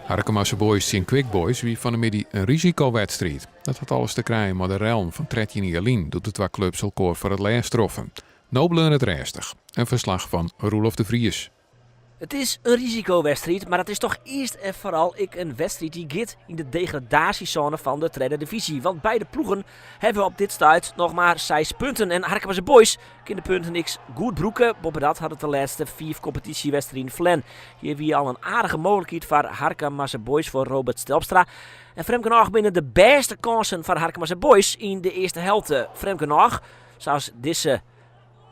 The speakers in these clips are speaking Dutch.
Harkemasse Boys en Quick Boys wie van de middag een risicowedstrijd. Dat had alles te krijgen met de relm van 13 jaar geleden doet de twee clubs elkaar voor het laatst troffen. Nobelen het restig. Een verslag van Roelof de Vries. Het is een risicowedstrijd, maar het is toch eerst en vooral een wedstrijd die gaat in de degradatiezone van de tweede divisie. Want beide ploegen hebben op dit stuit nog maar 6 punten. En Harkemasse Boys kunnen de punten niks goed broeken. Boven dat had het de laatste 4 competitiewedstrijden Flen. Hier hebben we al een aardige mogelijkheid voor Harkemasse Boys voor Robert Stelpstra. En Fremke Nog binnen de beste kansen van Harkemasse Boys in de eerste helft. Fremke Nog, zoals deze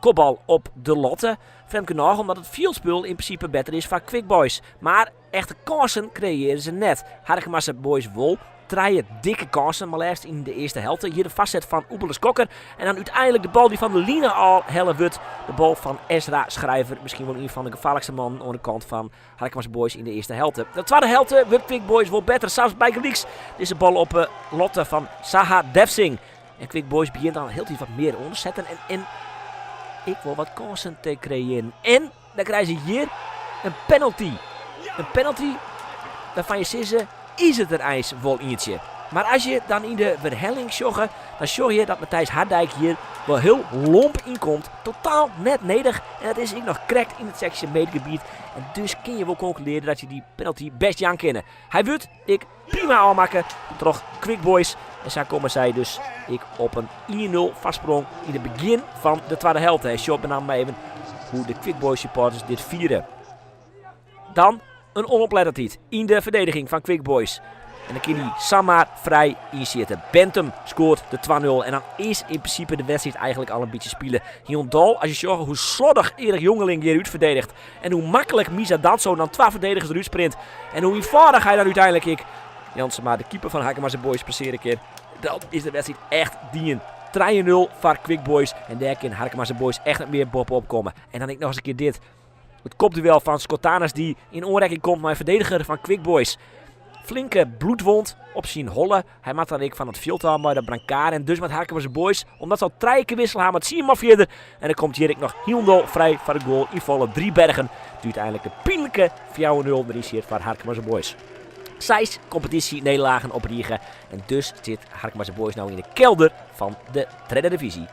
kopbal op de lotte. Fremke Nog, omdat het fieldspul in principe beter is van Quick Boys. Maar echte kansen creëren ze net. Harkemasse Boys wol. 3 dikke kansen, maar eerst in de eerste helft. Hier de vastzet van Oebeles Kokker. En dan uiteindelijk de bal die van de Line al helle wut. De bal van Ezra Schrijver. Misschien wel een van de gevaarlijkste man aan de kant van Harkemasse Boys in de eerste helft. De tweede helft wordt Quick Boys wel beter. Zelfs bij Gelieks. Dit is de bal op lotte van Saha Devsing. En Quick Boys begint dan heel wat meer onderzetten. En ik wil wat kansen te creëren. En dan krijgen ze hier een penalty. Een penalty waarvan je zegt, is het een ijs wel eentje. Maar als je dan in de verhelling joggen, dan zorg je dat Matthijs Hardijk hier wel heel lomp inkomt. Totaal net nedig. En dat is ik nog correct in het section meetgebied. En dus kun je wel concluderen dat je die penalty best Jan kennen. Hij wordt ik prima aanmaken. Toch Quick Boys. En zo komen zij dus ik op een 1-0 vastsprong in het begin van de tweede helft. En Short benam maar even hoe de Quick Boys supporters dit vieren. Dan een onoplettendheid in de verdediging van Quick Boys. En dan kan hij Samar vrij inzetten. Bentham scoort de 2-0. En dan is in principe de wedstrijd eigenlijk al een beetje spelen. Hyundal, als je zorgt hoe slordig Erik Jongeling hieruit verdedigt. En hoe makkelijk Misa Danso dan 2 verdedigers eruit sprint. En hoe eenvoudig hij dan uiteindelijk Jansen, de keeper van Harkemasse Boys, passeert een keer. Dan is de wedstrijd echt dien. 3-0 voor Quick Boys. En daar kan Harkemasse Boys echt niet meer bovenop komen. En dan ik nog eens een keer dit. Het kopduel van Scottanas die in onrekking komt met een verdediger van Quick Boys. Flinke bloedwond op zijn holle. Hij maakt dan ik van het veld aan bij de brancard. En dus met Harkemasse Boys. Omdat ze al 3 keer wisselen gaan met Simon verder. En dan komt hier nog Hyundal vrij voor de goal. In volle 3 bergen. Die uiteindelijk de pijnlijke 4-0 realiseert voor Harkemasse Boys. 6 competitie-nederlagen op Riegen. En dus zit Harkemasse Boys nou in de kelder van de tweede divisie.